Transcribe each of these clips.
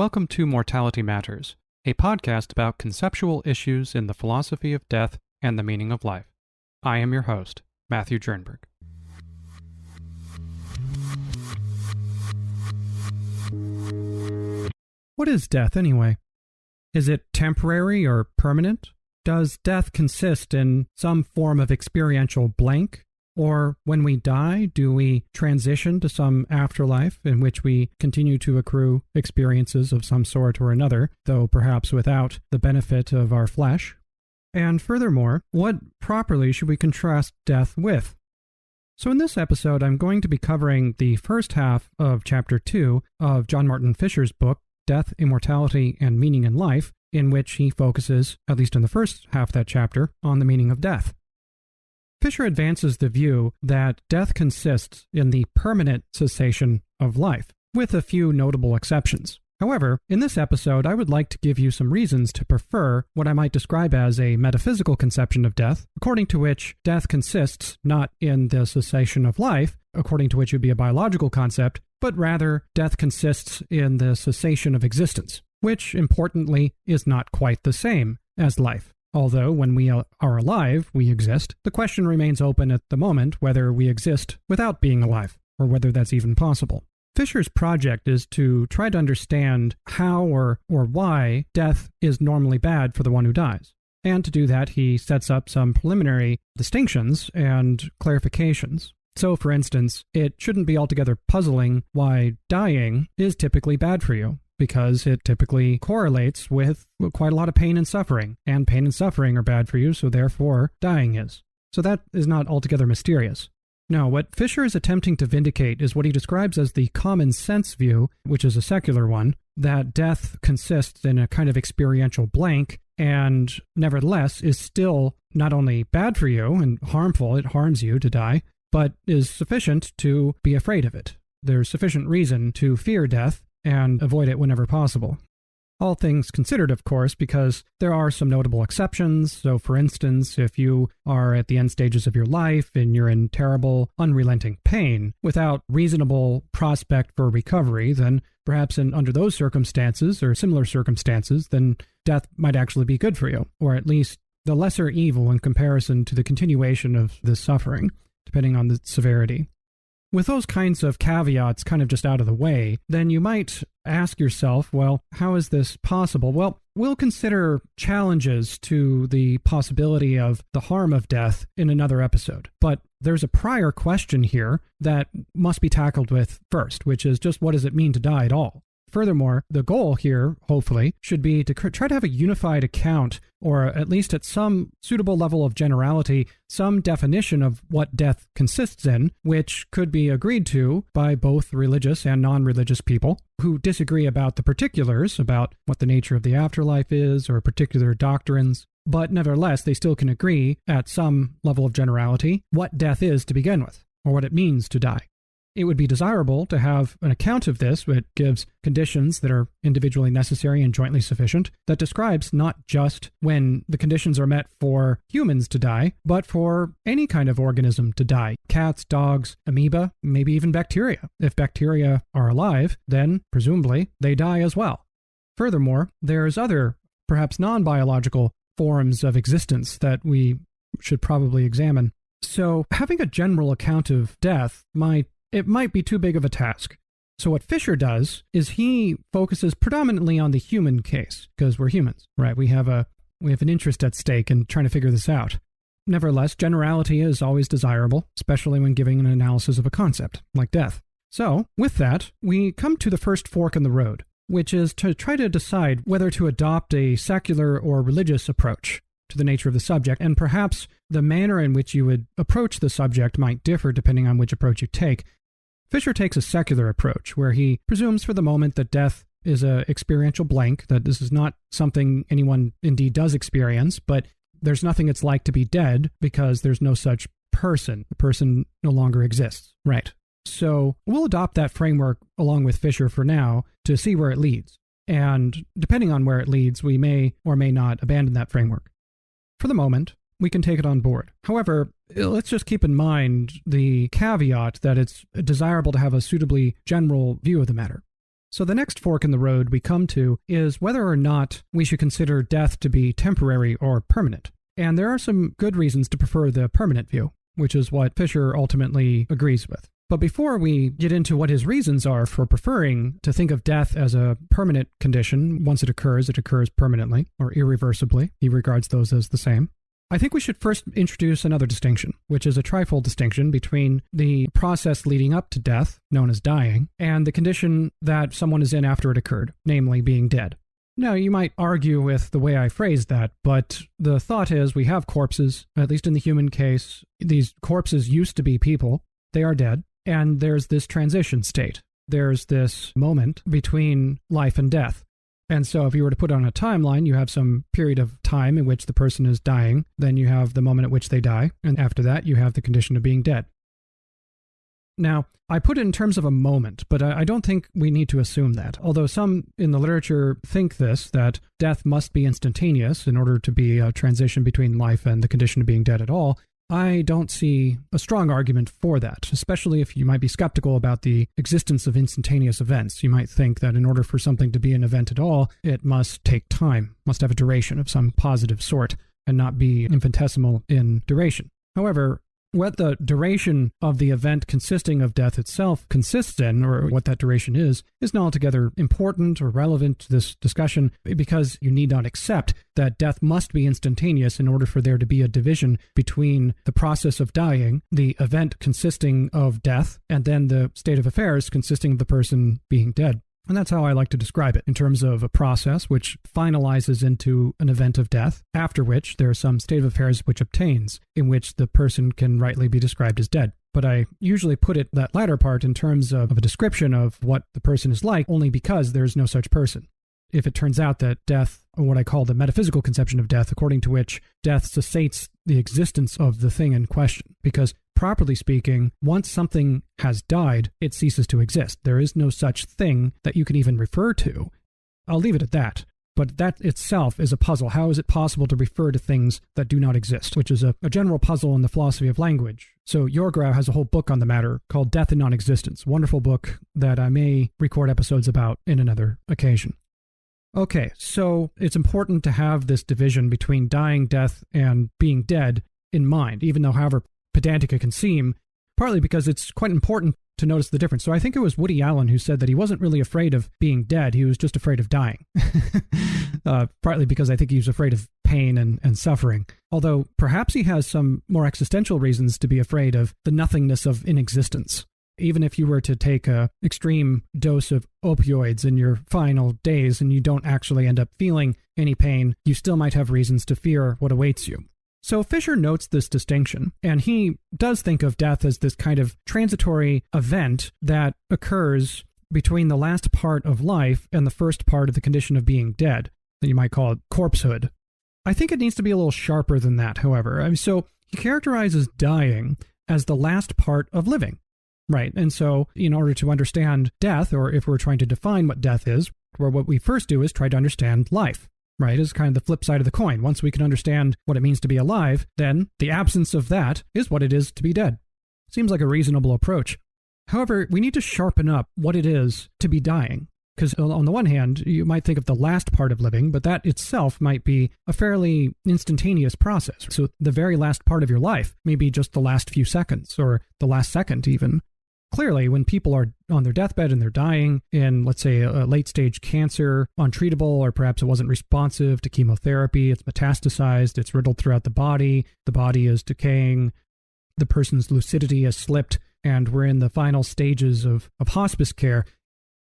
Welcome to Mortality Matters, a podcast about conceptual issues in the philosophy of death and the meaning of life. I am your host, Matthew Jernberg. What is death anyway? Is it temporary or permanent? Does death consist in some form of experiential blank? Or when we die, do we transition to some afterlife in which we continue to accrue experiences of some sort or another, though perhaps without the benefit of our flesh? And furthermore, what properly should we contrast death with? So in this episode, I'm going to be covering the first half of Chapter 2 of John Martin Fischer's book, Death, Immortality, and Meaning in Life, in which he focuses, at least in the first half of that chapter, on the meaning of death. Fischer advances the view that death consists in the permanent cessation of life, with a few notable exceptions. However, in this episode, I would like to give you some reasons to prefer what I might describe as a metaphysical conception of death, according to which death consists not in the cessation of life, according to which it would be a biological concept, but rather death consists in the cessation of existence, which, importantly, is not quite the same as life. Although, when we are alive, we exist, the question remains open at the moment whether we exist without being alive, or whether that's even possible. Fischer's project is to try to understand how or why death is normally bad for the one who dies. And to do that, he sets up some preliminary distinctions and clarifications. So, for instance, it shouldn't be altogether puzzling why dying is typically bad for you, because it typically correlates with quite a lot of pain and suffering, and pain and suffering are bad for you, so therefore dying is. So that is not altogether mysterious. No, what Fischer is attempting to vindicate is what he describes as the common sense view, which is a secular one, that death consists in a kind of experiential blank, and nevertheless is still not only bad for you and harmful, it harms you to die, but is sufficient to be afraid of it. There's sufficient reason to fear death and avoid it whenever possible. All things considered, of course, because there are some notable exceptions. So, for instance, if you are at the end stages of your life and you're in terrible, unrelenting pain without reasonable prospect for recovery, then perhaps under those circumstances or similar circumstances, then death might actually be good for you, or at least the lesser evil in comparison to the continuation of this suffering, depending on the severity. With those kinds of caveats kind of just out of the way, then you might ask yourself, well, how is this possible? Well, we'll consider challenges to the possibility of the harm of death in another episode. But there's a prior question here that must be tackled with first, which is just what does it mean to die at all? Furthermore, the goal here, hopefully, should be to try to have a unified account, or at least at some suitable level of generality, some definition of what death consists in, which could be agreed to by both religious and non-religious people who disagree about the particulars, about what the nature of the afterlife is, or particular doctrines. But nevertheless, they still can agree at some level of generality what death is to begin with, or what it means to die. It would be desirable to have an account of this that gives conditions that are individually necessary and jointly sufficient, that describes not just when the conditions are met for humans to die, but for any kind of organism to die. Cats, dogs, amoeba, maybe even bacteria. If bacteria are alive, then presumably they die as well. Furthermore, there's other, perhaps non-biological forms of existence that we should probably examine. So having a general account of death might be too big of a task. So what Fischer does is he focuses predominantly on the human case, because we're humans, right? We have an interest at stake in trying to figure this out. Nevertheless, generality is always desirable, especially when giving an analysis of a concept, like death. So, with that, we come to the first fork in the road, which is to try to decide whether to adopt a secular or religious approach to the nature of the subject, and perhaps the manner in which you would approach the subject might differ depending on which approach you take. Fischer takes a secular approach, where he presumes for the moment that death is an experiential blank, that this is not something anyone indeed does experience, but there's nothing it's like to be dead because there's no such person. The person no longer exists. Right. So we'll adopt that framework along with Fischer for now to see where it leads. And depending on where it leads, we may or may not abandon that framework. For the moment, we can take it on board. However, let's just keep in mind the caveat that it's desirable to have a suitably general view of the matter. So the next fork in the road we come to is whether or not we should consider death to be temporary or permanent. And there are some good reasons to prefer the permanent view, which is what Fischer ultimately agrees with. But before we get into what his reasons are for preferring to think of death as a permanent condition, once it occurs permanently or irreversibly. He regards those as the same. I think we should first introduce another distinction, which is a trifold distinction between the process leading up to death, known as dying, and the condition that someone is in after it occurred, namely being dead. Now, you might argue with the way I phrased that, but the thought is we have corpses, at least in the human case. These corpses used to be people. They are dead. And there's this transition state. There's this moment between life and death. And so if you were to put on a timeline, you have some period of time in which the person is dying. Then you have the moment at which they die. And after that, you have the condition of being dead. Now, I put it in terms of a moment, but I don't think we need to assume that. Although some in the literature think that death must be instantaneous in order to be a transition between life and the condition of being dead at all. I don't see a strong argument for that, especially if you might be skeptical about the existence of instantaneous events. You might think that in order for something to be an event at all, it must take time, must have a duration of some positive sort, and not be infinitesimal in duration. However, what the duration of the event consisting of death itself consists in, or what that duration is not altogether important or relevant to this discussion, because you need not accept that death must be instantaneous in order for there to be a division between the process of dying, the event consisting of death, and then the state of affairs consisting of the person being dead. And that's how I like to describe it, in terms of a process which finalizes into an event of death, after which there is some state of affairs which obtains, in which the person can rightly be described as dead. But I usually put it, that latter part, in terms of a description of what the person is like, only because there's no such person. If it turns out that death, or what I call the metaphysical conception of death, according to which death cessates the existence of the thing in question, because properly speaking, once something has died, it ceases to exist. There is no such thing that you can even refer to. I'll leave it at that. But that itself is a puzzle. How is it possible to refer to things that do not exist, which is a general puzzle in the philosophy of language. So Yorgrau has a whole book on the matter called Death and Non-Existence. Wonderful book that I may record episodes about in another occasion. Okay, so it's important to have this division between dying, death, and being dead in mind, even though however pedantic it can seem, partly because it's quite important to notice the difference. So I think it was Woody Allen who said that he wasn't really afraid of being dead, he was just afraid of dying. Partly because I think he was afraid of pain and suffering. Although perhaps he has some more existential reasons to be afraid of the nothingness of inexistence. Even if you were to take an extreme dose of opioids in your final days and you don't actually end up feeling any pain, you still might have reasons to fear what awaits you. So Fischer notes this distinction, and he does think of death as this kind of transitory event that occurs between the last part of life and the first part of the condition of being dead, that you might call it corpsehood. I think it needs to be a little sharper than that, however. So he characterizes dying as the last part of living, right? And so in order to understand death, or if we're trying to define what death is, where what we first do is try to understand life. Right, is kind of the flip side of the coin. Once we can understand what it means to be alive, then the absence of that is what it is to be dead. Seems like a reasonable approach. However, we need to sharpen up what it is to be dying. Because on the one hand, you might think of the last part of living, but that itself might be a fairly instantaneous process. So the very last part of your life may be just the last few seconds, or the last second even. Clearly, when people are on their deathbed and they're dying in, let's say, a late-stage cancer, untreatable, or perhaps it wasn't responsive to chemotherapy, it's metastasized, it's riddled throughout the body is decaying, the person's lucidity has slipped, and we're in the final stages of hospice care.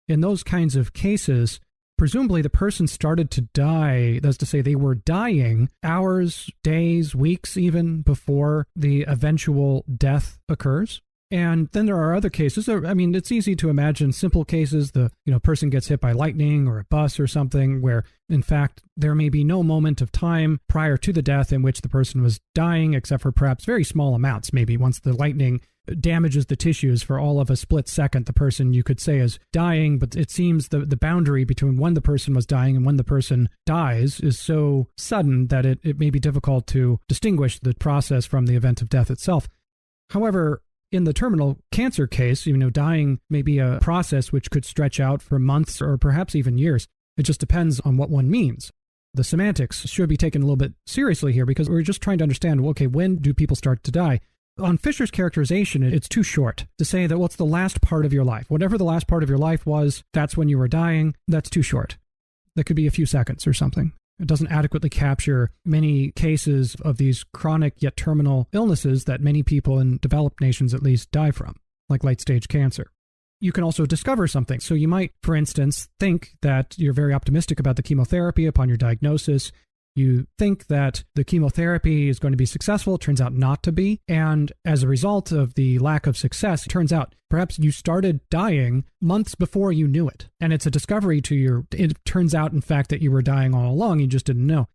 In those kinds of cases, presumably the person started to die, that's to say they were dying hours, days, weeks even before the eventual death occurs. And then there are other cases. I mean, it's easy to imagine simple cases. The person gets hit by lightning or a bus or something where, in fact, there may be no moment of time prior to the death in which the person was dying, except for perhaps very small amounts. Maybe once the lightning damages the tissues for all of a split second, the person you could say is dying. But it seems the boundary between when the person was dying and when the person dies is so sudden that it may be difficult to distinguish the process from the event of death itself. However, in the terminal cancer case, dying may be a process which could stretch out for months or perhaps even years. It just depends on what one means. The semantics should be taken a little bit seriously here because we're just trying to understand, okay, when do people start to die? On Fischer's characterization, it's too short to say that, it's the last part of your life. Whatever the last part of your life was, that's when you were dying. That's too short. That could be a few seconds or something. It doesn't adequately capture many cases of these chronic yet terminal illnesses that many people in developed nations at least die from, like late-stage cancer. You can also discover something. So you might, for instance, think that you're very optimistic about the chemotherapy upon your diagnosis. You think that the chemotherapy is going to be successful. It turns out not to be. And as a result of the lack of success, it turns out perhaps you started dying months before you knew it. And it's a discovery it turns out, in fact, that you were dying all along. You just didn't know.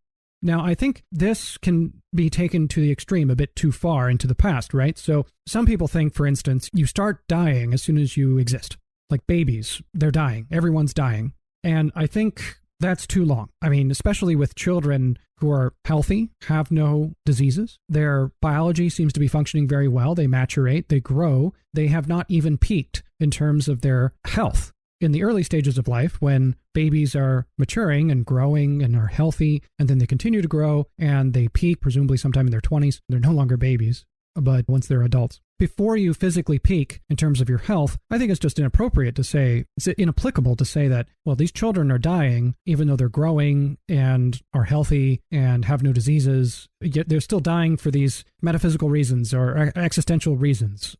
Now, I think this can be taken to the extreme a bit too far into the past, right? So some people think, for instance, you start dying as soon as you exist. Like babies, they're dying. Everyone's dying. And I think that's too long. I mean, especially with children who are healthy, have no diseases. Their biology seems to be functioning very well. They maturate, they grow. They have not even peaked in terms of their health. In the early stages of life, when babies are maturing and growing and are healthy, and then they continue to grow and they peak, presumably sometime in their 20s, they're no longer babies, but once they're adults. Before you physically peak in terms of your health, I think it's just inappropriate to say, it's inapplicable to say that, these children are dying, even though they're growing and are healthy and have no diseases, yet they're still dying for these metaphysical reasons or existential reasons.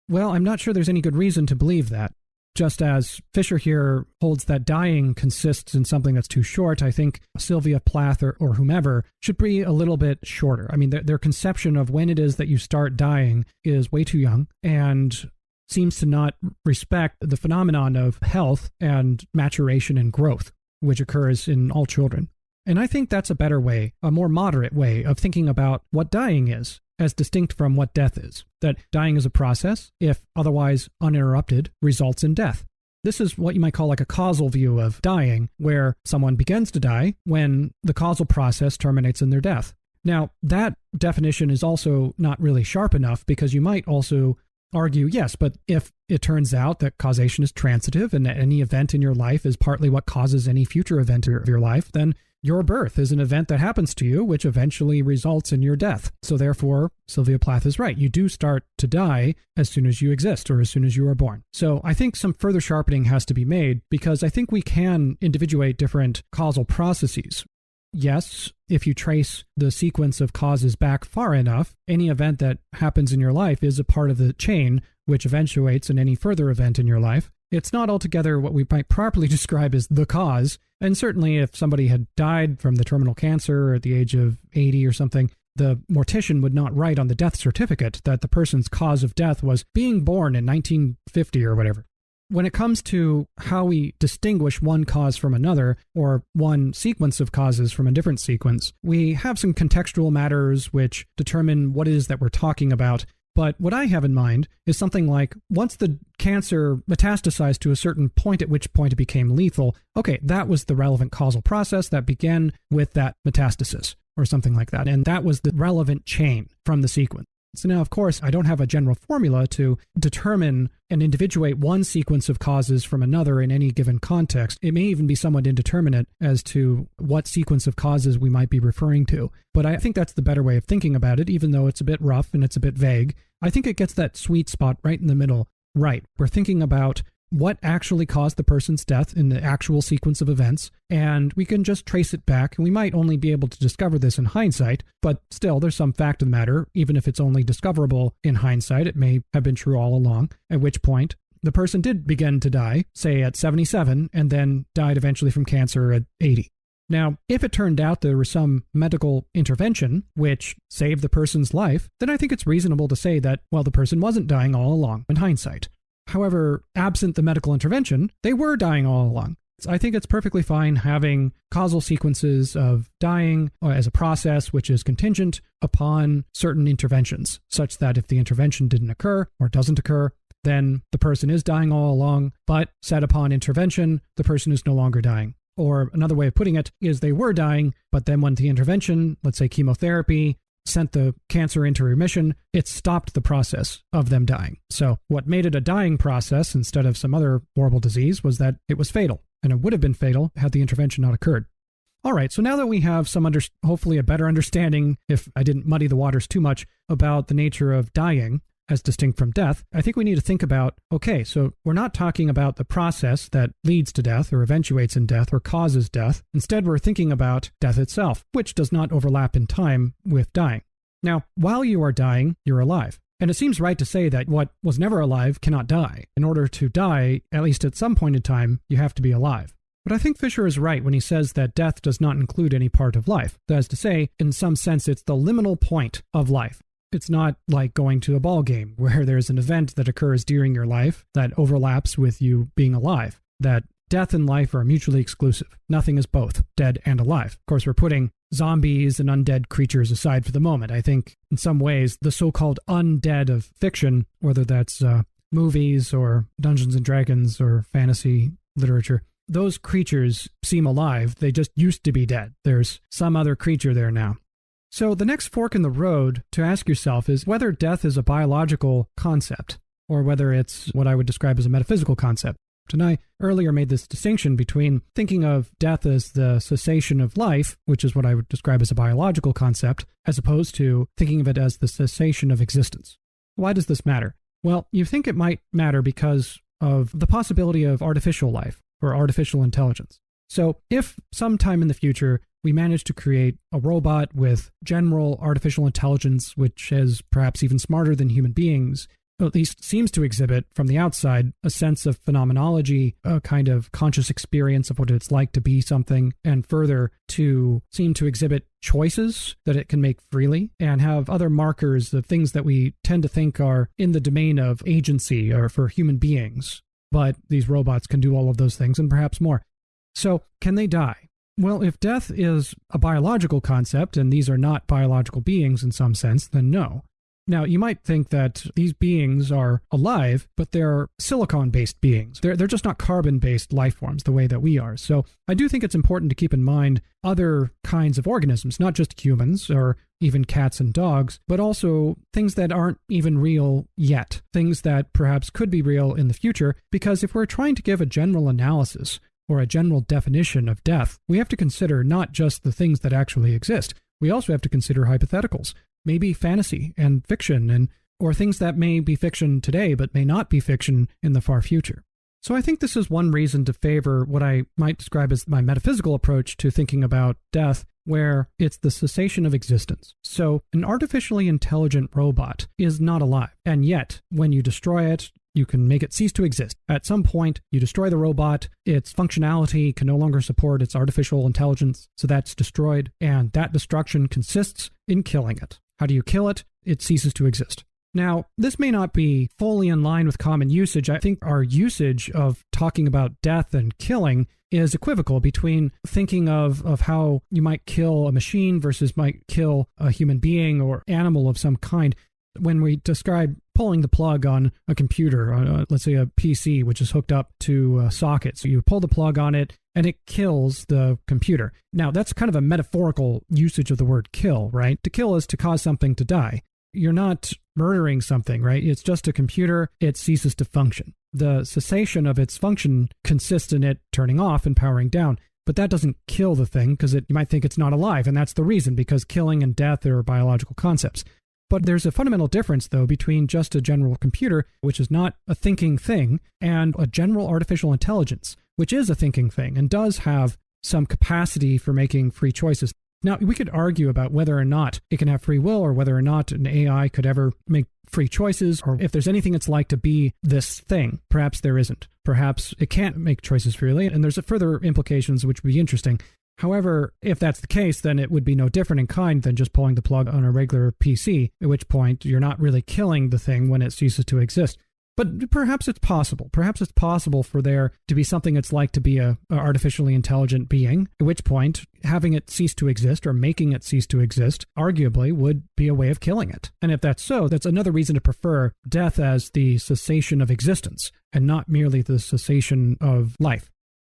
Well, I'm not sure there's any good reason to believe that. Just as Fischer here holds that dying consists in something that's too short, I think Sylvia Plath or whomever should be a little bit shorter. I mean, their conception of when it is that you start dying is way too young and seems to not respect the phenomenon of health and maturation and growth, which occurs in all children. And I think that's a better way, a more moderate way of thinking about what dying is, as distinct from what death is. That dying is a process, if otherwise uninterrupted, results in death. This is what you might call like a causal view of dying, where someone begins to die when the causal process terminates in their death. Now, that definition is also not really sharp enough because you might also argue, yes, but if it turns out that causation is transitive and that any event in your life is partly what causes any future event of your life, then your birth is an event that happens to you, which eventually results in your death. So therefore, Sylvia Plath is right. You do start to die as soon as you exist or as soon as you are born. So I think some further sharpening has to be made because I think we can individuate different causal processes. Yes, if you trace the sequence of causes back far enough, any event that happens in your life is a part of the chain which eventuates in any further event in your life. It's not altogether what we might properly describe as the cause. And certainly if somebody had died from the terminal cancer at the age of 80 or something, the mortician would not write on the death certificate that the person's cause of death was being born in 1950 or whatever. When it comes to how we distinguish one cause from another, or one sequence of causes from a different sequence, we have some contextual matters which determine what it is that we're talking about. But what I have in mind is something like, once the cancer metastasized to a certain point, at which point it became lethal, okay, that was the relevant causal process that began with that metastasis, or something like that. And that was the relevant chain from the sequence. So now, of course, I don't have a general formula to determine and individuate one sequence of causes from another in any given context. It may even be somewhat indeterminate as to what sequence of causes we might be referring to. But I think that's the better way of thinking about it, even though it's a bit rough and it's a bit vague. I think it gets that sweet spot right in the middle right. We're thinking about what actually caused the person's death in the actual sequence of events, and we can just trace it back, and we might only be able to discover this in hindsight, but still there's some fact of the matter. Even if it's only discoverable in hindsight, it may have been true all along, at which point the person did begin to die, say at 77, and then died eventually from cancer at 80. Now, if it turned out there was some medical intervention which saved the person's life, then I think it's reasonable to say that, well, the person wasn't dying all along in hindsight. However, absent the medical intervention, they were dying all along. I think it's perfectly fine having causal sequences of dying as a process which is contingent upon certain interventions, such that if the intervention didn't occur or doesn't occur, then the person is dying all along, but set upon intervention, the person is no longer dying. Or another way of putting it is they were dying, but then when the intervention, let's say chemotherapy, sent the cancer into remission, it stopped the process of them dying. So what made it a dying process instead of some other horrible disease was that it was fatal, and it would have been fatal had the intervention not occurred. All right, so now that we have hopefully a better understanding, if I didn't muddy the waters too much, about the nature of dying as distinct from death, I think we need to think about, okay, so we're not talking about the process that leads to death or eventuates in death or causes death. Instead, we're thinking about death itself, which does not overlap in time with dying. Now, while you are dying, you're alive. And it seems right to say that what was never alive cannot die. In order to die, at least at some point in time, you have to be alive. But I think Fischer is right when he says that death does not include any part of life. That is to say, in some sense, it's the liminal point of life. It's not like going to a ball game where there's an event that occurs during your life that overlaps with you being alive. That death and life are mutually exclusive. Nothing is both dead and alive. Of course, we're putting zombies and undead creatures aside for the moment. I think in some ways, the so-called undead of fiction, whether that's movies or Dungeons and Dragons or fantasy literature, those creatures seem alive. They just used to be dead. There's some other creature there now. So the next fork in the road to ask yourself is whether death is a biological concept or whether it's what I would describe as a metaphysical concept. And I earlier made this distinction between thinking of death as the cessation of life, which is what I would describe as a biological concept, as opposed to thinking of it as the cessation of existence. Why does this matter? Well, you think it might matter because of the possibility of artificial life or artificial intelligence. So if sometime in the future we manage to create a robot with general artificial intelligence, which is perhaps even smarter than human beings, or at least seems to exhibit from the outside a sense of phenomenology, a kind of conscious experience of what it's like to be something, and further to seem to exhibit choices that it can make freely and have other markers of things that we tend to think are in the domain of agency or for human beings. But these robots can do all of those things and perhaps more. So can they die? Well, if death is a biological concept and these are not biological beings in some sense, then no. Now, you might think that these beings are alive, but they're silicon-based beings. They're just not carbon-based life forms the way that we are. So I do think it's important to keep in mind other kinds of organisms, not just humans or even cats and dogs, but also things that aren't even real yet, things that perhaps could be real in the future, because if we're trying to give a general analysis or a general definition of death, we have to consider not just the things that actually exist. We also have to consider hypotheticals. Maybe fantasy and fiction or things that may be fiction today but may not be fiction in the far future. So I think this is one reason to favor what I might describe as my metaphysical approach to thinking about death, where it's the cessation of existence. So an artificially intelligent robot is not alive, and yet when you destroy it, you can make it cease to exist. At some point, you destroy the robot, its functionality can no longer support its artificial intelligence, so that's destroyed, and that destruction consists in killing it. How do you kill it? It ceases to exist. Now, this may not be fully in line with common usage. I think our usage of talking about death and killing is equivocal between thinking of how you might kill a machine versus might kill a human being or animal of some kind. When we describe pulling the plug on a computer, let's say a PC, which is hooked up to a socket. So you pull the plug on it and it kills the computer. Now, that's kind of a metaphorical usage of the word kill, right? To kill is to cause something to die. You're not murdering something, right? It's just a computer. It ceases to function. The cessation of its function consists in it turning off and powering down. But that doesn't kill the thing because you might think it's not alive. And that's the reason, because killing and death are biological concepts. But there's a fundamental difference, though, between just a general computer, which is not a thinking thing, and a general artificial intelligence, which is a thinking thing and does have some capacity for making free choices. Now, we could argue about whether or not it can have free will or whether or not an AI could ever make free choices, or if there's anything it's like to be this thing. Perhaps there isn't. Perhaps it can't make choices freely, and there's further implications which would be interesting. However, if that's the case, then it would be no different in kind than just pulling the plug on a regular PC, at which point you're not really killing the thing when it ceases to exist. But perhaps it's possible. Perhaps it's possible for there to be something it's like to be a artificially intelligent being, at which point having it cease to exist or making it cease to exist arguably would be a way of killing it. And if that's so, that's another reason to prefer death as the cessation of existence and not merely the cessation of life.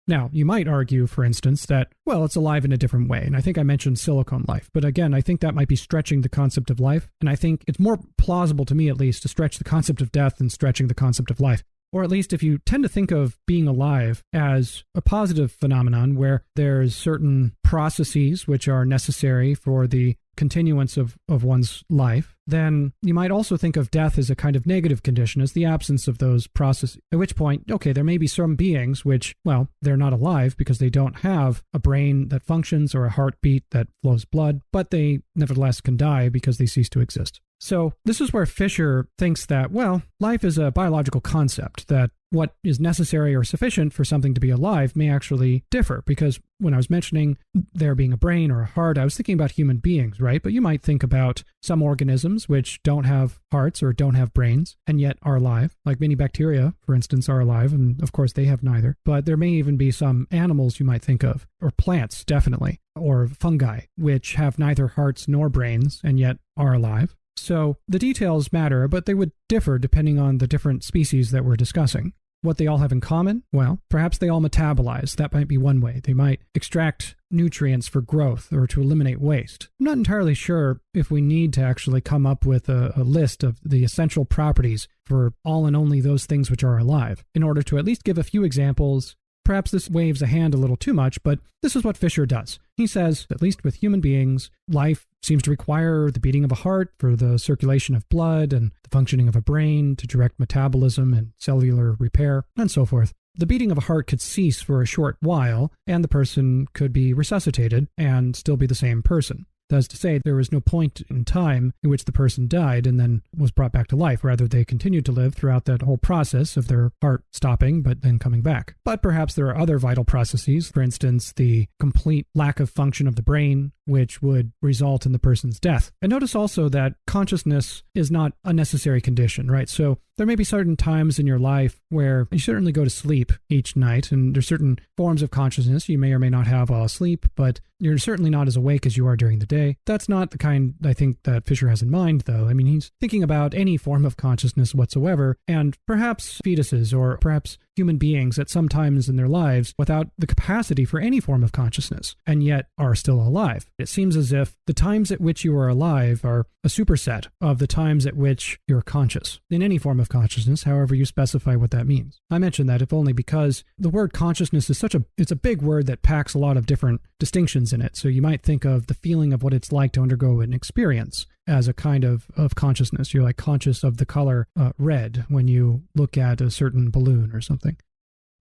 Now, you might argue, for instance, that, well, it's alive in a different way. And I think I mentioned silicone life. But again, I think that might be stretching the concept of life. And I think it's more plausible to me, at least, to stretch the concept of death than stretching the concept of life. Or at least if you tend to think of being alive as a positive phenomenon where there's certain processes which are necessary for the continuance of one's life, then you might also think of death as a kind of negative condition, as the absence of those processes. At which point, okay, there may be some beings which, well, they're not alive because they don't have a brain that functions or a heartbeat that flows blood, but they nevertheless can die because they cease to exist. So this is where Fischer thinks that, well, life is a biological concept, that what is necessary or sufficient for something to be alive may actually differ. Because when I was mentioning there being a brain or a heart, I was thinking about human beings, right? But you might think about some organisms which don't have hearts or don't have brains and yet are alive, like many bacteria, for instance, are alive. And of course, they have neither. But there may even be some animals you might think of, or plants, definitely, or fungi, which have neither hearts nor brains and yet are alive. So the details matter, but they would differ depending on the different species that we're discussing. What they all have in common? Well, perhaps they all metabolize. That might be one way. They might extract nutrients for growth or to eliminate waste. I'm not entirely sure if we need to actually come up with a list of the essential properties for all and only those things which are alive. In order to at least give a few examples, perhaps this waves a hand a little too much, but this is what Fischer does. He says, at least with human beings, life seems to require the beating of a heart for the circulation of blood and the functioning of a brain to direct metabolism and cellular repair, and so forth. The beating of a heart could cease for a short while, and the person could be resuscitated and still be the same person. That is to say, there was no point in time in which the person died and then was brought back to life. Rather, they continued to live throughout that whole process of their heart stopping, but then coming back. But perhaps there are other vital processes, for instance, the complete lack of function of the brain, which would result in the person's death. And notice also that consciousness is not a necessary condition, right? So there may be certain times in your life where you certainly go to sleep each night, and there's certain forms of consciousness you may or may not have while asleep, but you're certainly not as awake as you are during the day. That's not the kind, I think, that Fischer has in mind, though. I mean, he's thinking about any form of consciousness whatsoever, and perhaps fetuses or perhaps human beings at some times in their lives without the capacity for any form of consciousness, and yet are still alive. It seems as if the times at which you are alive are a superset of the times at which you're conscious, in any form of consciousness, however you specify what that means. I mention that if only because the word consciousness is it's a big word that packs a lot of different distinctions in it. So you might think of the feeling of what it's like to undergo an experience as a kind of consciousness. You're like conscious of the color red when you look at a certain balloon or something.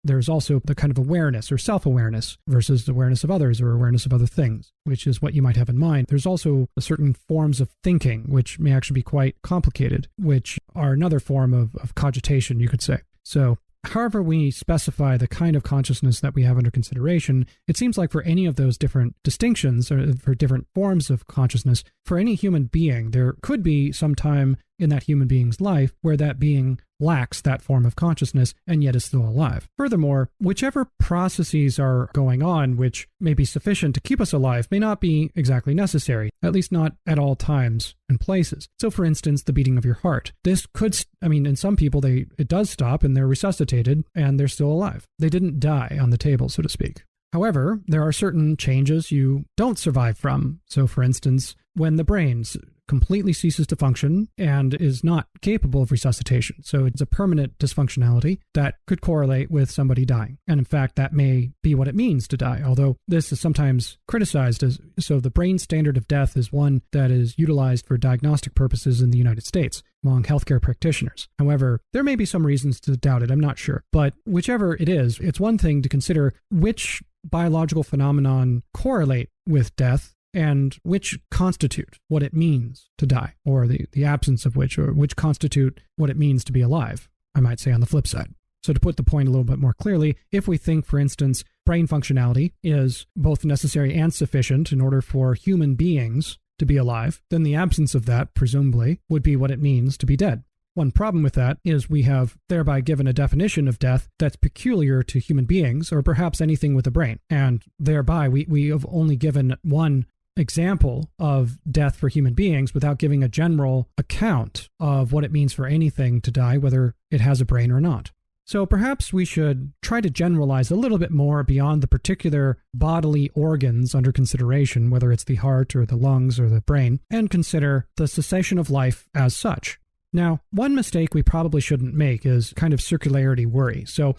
There's also the kind of awareness or self-awareness versus awareness of others or awareness of other things, which is what you might have in mind. There's also certain forms of thinking, which may actually be quite complicated, which are another form of cogitation, you could say. So however we specify the kind of consciousness that we have under consideration, it seems like for any of those different distinctions or for different forms of consciousness, for any human being, there could be some time in that human being's life where that being lacks that form of consciousness and yet is still alive. Furthermore, whichever processes are going on which may be sufficient to keep us alive may not be exactly necessary, at least not at all times and places. So for instance, the beating of your heart. This could, in some people it does stop and they're resuscitated and they're still alive. They didn't die on the table, so to speak. However, there are certain changes you don't survive from. So for instance, when the brain completely ceases to function and is not capable of resuscitation. So it's a permanent dysfunctionality that could correlate with somebody dying. And in fact, that may be what it means to die, although this is sometimes criticized as, so the brain standard of death is one that is utilized for diagnostic purposes in the United States among healthcare practitioners. However, there may be some reasons to doubt it, I'm not sure. But whichever it is, it's one thing to consider which biological phenomenon correlate with death and which constitute what it means to die, or the absence of which, or which constitute what it means to be alive, I might say on the flip side. So to put the point a little bit more clearly, if we think, for instance, brain functionality is both necessary and sufficient in order for human beings to be alive, then the absence of that, presumably, would be what it means to be dead. One problem with that is we have thereby given a definition of death that's peculiar to human beings, or perhaps anything with a brain. And thereby we have only given one example of death for human beings without giving a general account of what it means for anything to die, whether it has a brain or not. So perhaps we should try to generalize a little bit more beyond the particular bodily organs under consideration, whether it's the heart or the lungs or the brain, and consider the cessation of life as such. Now, one mistake we probably shouldn't make is kind of circularity worry. So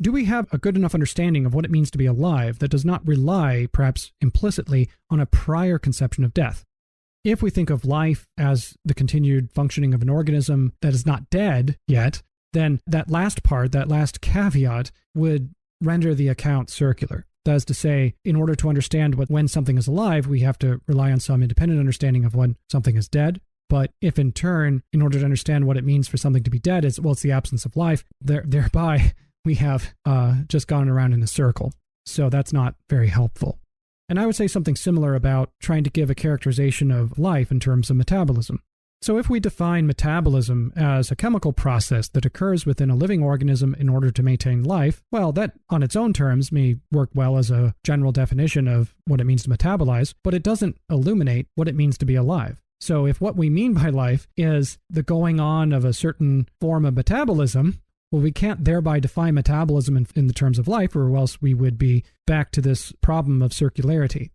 do we have a good enough understanding of what it means to be alive that does not rely, perhaps implicitly, on a prior conception of death? If we think of life as the continued functioning of an organism that is not dead yet, then that last part, that last caveat, would render the account circular. That is to say, in order to understand when something is alive, we have to rely on some independent understanding of when something is dead. But if in turn, in order to understand what it means for something to be dead, it's the absence of life, thereby we have just gone around in a circle. So that's not very helpful. And I would say something similar about trying to give a characterization of life in terms of metabolism. So if we define metabolism as a chemical process that occurs within a living organism in order to maintain life, well, that on its own terms may work well as a general definition of what it means to metabolize, but it doesn't illuminate what it means to be alive. So if what we mean by life is the going on of a certain form of metabolism, well, we can't thereby define metabolism in the terms of life, or else we would be back to this problem of circularity.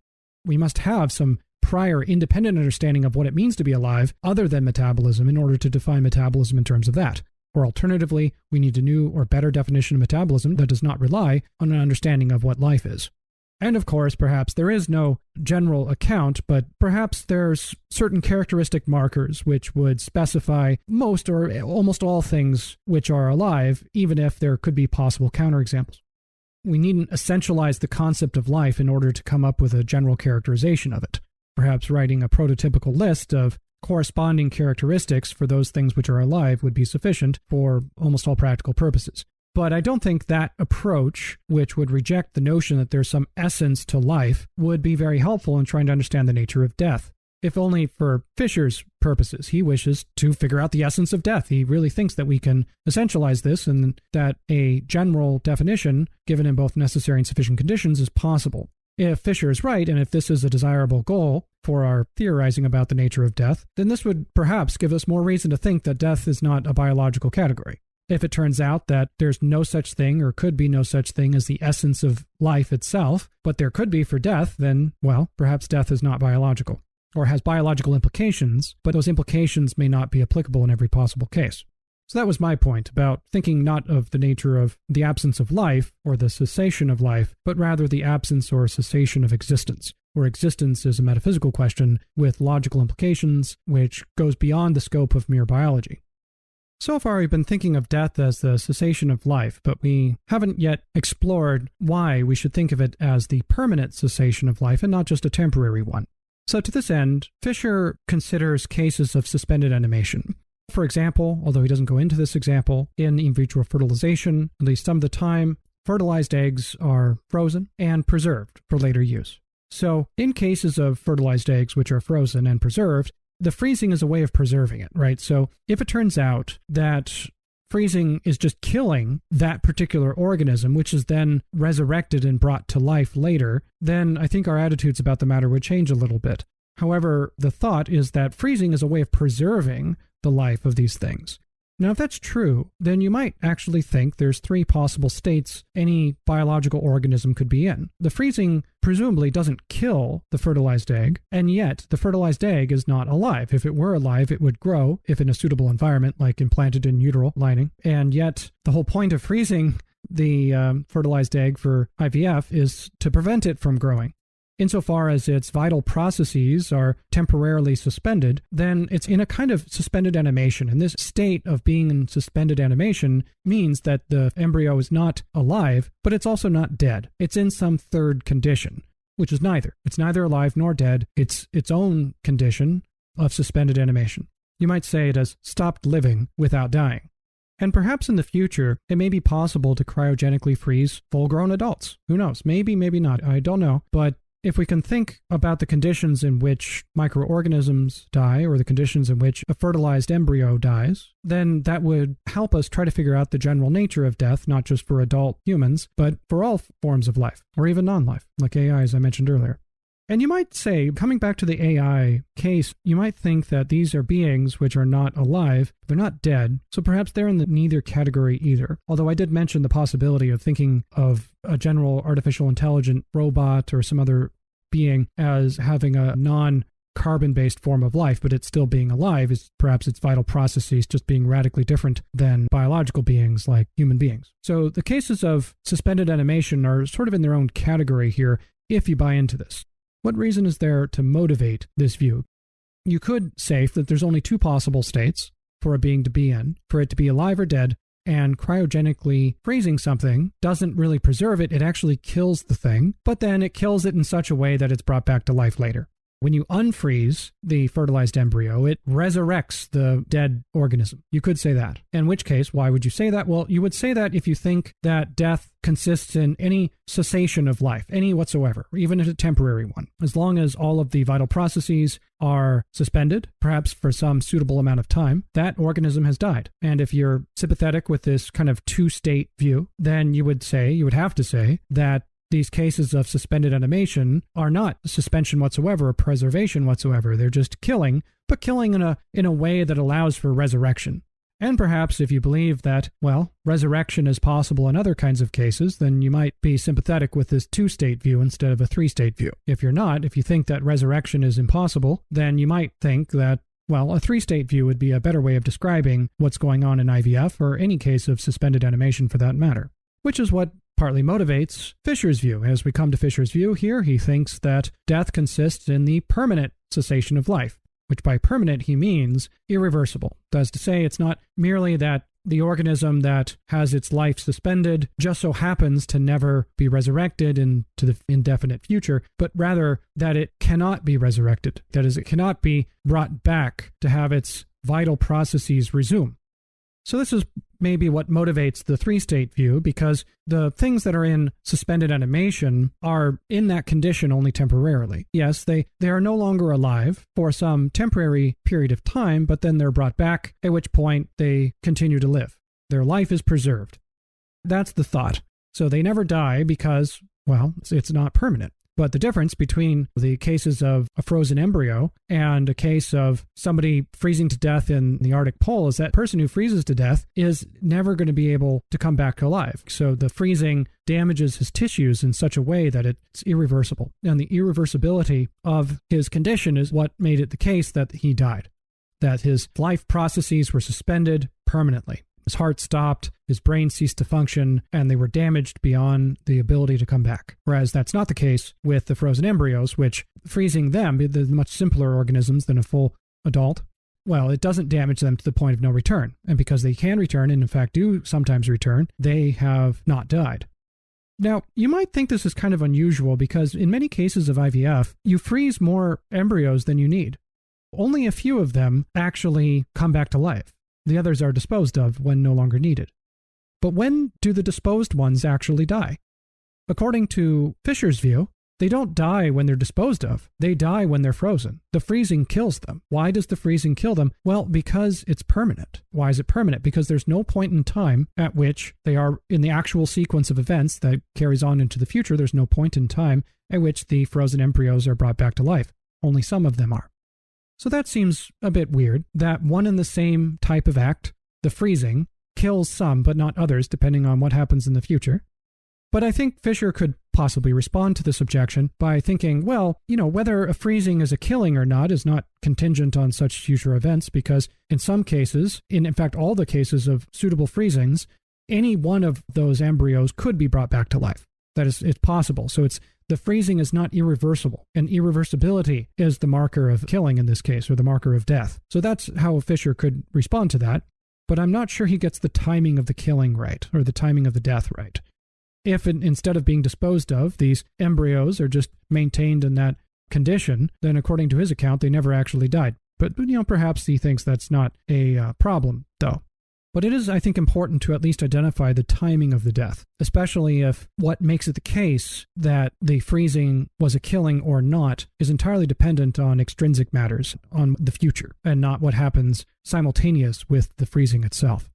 We must have some prior independent understanding of what it means to be alive other than metabolism in order to define metabolism in terms of that. Or alternatively, we need a new or better definition of metabolism that does not rely on an understanding of what life is. And of course, perhaps there is no general account, but perhaps there's certain characteristic markers which would specify most or almost all things which are alive, even if there could be possible counterexamples. We needn't essentialize the concept of life in order to come up with a general characterization of it. Perhaps writing a prototypical list of corresponding characteristics for those things which are alive would be sufficient for almost all practical purposes. But I don't think that approach, which would reject the notion that there's some essence to life, would be very helpful in trying to understand the nature of death. If only for Fischer's purposes. He wishes to figure out the essence of death. He really thinks that we can essentialize this and that a general definition, given in both necessary and sufficient conditions, is possible. If Fischer is right, and if this is a desirable goal for our theorizing about the nature of death, then this would perhaps give us more reason to think that death is not a biological category. If it turns out that there's no such thing or could be no such thing as the essence of life itself, but there could be for death, then, well, perhaps death is not biological, or has biological implications, but those implications may not be applicable in every possible case. So that was my point about thinking not of the nature of the absence of life or the cessation of life, but rather the absence or cessation of existence, where existence is a metaphysical question with logical implications which goes beyond the scope of mere biology. So far, we've been thinking of death as the cessation of life, but we haven't yet explored why we should think of it as the permanent cessation of life and not just a temporary one. So to this end, Fischer considers cases of suspended animation. For example, although he doesn't go into this example, in vitro fertilization, at least some of the time, fertilized eggs are frozen and preserved for later use. So in cases of fertilized eggs which are frozen and preserved, the freezing is a way of preserving it, right? So if it turns out that freezing is just killing that particular organism, which is then resurrected and brought to life later, then I think our attitudes about the matter would change a little bit. However, the thought is that freezing is a way of preserving the life of these things. Now, if that's true, then you might actually think there's three possible states any biological organism could be in. The freezing presumably doesn't kill the fertilized egg, and yet the fertilized egg is not alive. If it were alive, it would grow, if in a suitable environment, like implanted in uteral lining. And yet the whole point of freezing the fertilized egg for IVF is to prevent it from growing. Insofar as its vital processes are temporarily suspended, then it's in a kind of suspended animation. And this state of being in suspended animation means that the embryo is not alive, but it's also not dead. It's in some third condition, which is neither. It's neither alive nor dead. It's its own condition of suspended animation. You might say it has stopped living without dying. And perhaps in the future, it may be possible to cryogenically freeze full-grown adults. Who knows? Maybe, maybe not. I don't know. But if we can think about the conditions in which microorganisms die or the conditions in which a fertilized embryo dies, then that would help us try to figure out the general nature of death, not just for adult humans, but for all forms of life, or even non-life, like AI, as I mentioned earlier. And you might say, coming back to the AI case, you might think that these are beings which are not alive, they're not dead, so perhaps they're in the neither category either. Although I did mention the possibility of thinking of a general artificial intelligent robot or some other being as having a non-carbon-based form of life, but it's still being alive, is perhaps its vital processes just being radically different than biological beings like human beings. So the cases of suspended animation are sort of in their own category here if you buy into this. What reason is there to motivate this view? You could say that there's only two possible states for a being to be in, for it to be alive or dead, and cryogenically freezing something doesn't really preserve it, it actually kills the thing, but then it kills it in such a way that it's brought back to life later. When you unfreeze the fertilized embryo, it resurrects the dead organism. You could say that. In which case, why would you say that? Well, you would say that if you think that death consists in any cessation of life, any whatsoever, even if it's a temporary one. As long as all of the vital processes are suspended, perhaps for some suitable amount of time, that organism has died. And if you're sympathetic with this kind of two-state view, then you would have to say that these cases of suspended animation are not suspension whatsoever or preservation whatsoever. They're just killing, but killing in a way that allows for resurrection. And perhaps if you believe that, well, resurrection is possible in other kinds of cases, then you might be sympathetic with this two-state view instead of a three-state view. If you're not, if you think that resurrection is impossible, then you might think that, well, a three-state view would be a better way of describing what's going on in IVF or any case of suspended animation for that matter, which is what partly motivates Fischer's view. As we come to Fischer's view here, he thinks that death consists in the permanent cessation of life, which by permanent he means irreversible. That is to say, it's not merely that the organism that has its life suspended just so happens to never be resurrected into the indefinite future, but rather that it cannot be resurrected. That is, it cannot be brought back to have its vital processes resume. So this is maybe what motivates the three-state view, because the things that are in suspended animation are in that condition only temporarily. Yes, they are no longer alive for some temporary period of time, but then they're brought back, at which point they continue to live. Their life is preserved. That's the thought. So they never die because, well, it's not permanent. But the difference between the cases of a frozen embryo and a case of somebody freezing to death in the Arctic pole is that person who freezes to death is never going to be able to come back alive. So the freezing damages his tissues in such a way that it's irreversible. And the irreversibility of his condition is what made it the case that he died, that his life processes were suspended permanently. His heart stopped, his brain ceased to function, and they were damaged beyond the ability to come back. Whereas that's not the case with the frozen embryos, which freezing them, they're much simpler organisms than a full adult. Well, it doesn't damage them to the point of no return. And because they can return, and in fact do sometimes return, they have not died. Now, you might think this is kind of unusual because in many cases of IVF, you freeze more embryos than you need. Only a few of them actually come back to life. The others are disposed of when no longer needed. But when do the disposed ones actually die? According to Fischer's view, they don't die when they're disposed of. They die when they're frozen. The freezing kills them. Why does the freezing kill them? Well, because it's permanent. Why is it permanent? Because there's no point in time at which they are in the actual sequence of events that carries on into the future. There's no point in time at which the frozen embryos are brought back to life. Only some of them are. So that seems a bit weird, that one and the same type of act, the freezing, kills some but not others depending on what happens in the future. But I think Fischer could possibly respond to this objection by thinking, well, whether a freezing is a killing or not is not contingent on such future events, because in some cases, in fact all the cases of suitable freezings, any one of those embryos could be brought back to life. That is, it's possible. So the freezing is not irreversible, and irreversibility is the marker of killing in this case, or the marker of death. So that's how Fischer could respond to that, but I'm not sure he gets the timing of the killing right, or the timing of the death right. If instead of being disposed of, these embryos are just maintained in that condition, then according to his account, they never actually died. But perhaps he thinks that's not a problem, though. But it is, I think, important to at least identify the timing of the death, especially if what makes it the case that the freezing was a killing or not is entirely dependent on extrinsic matters, on the future, and not what happens simultaneous with the freezing itself.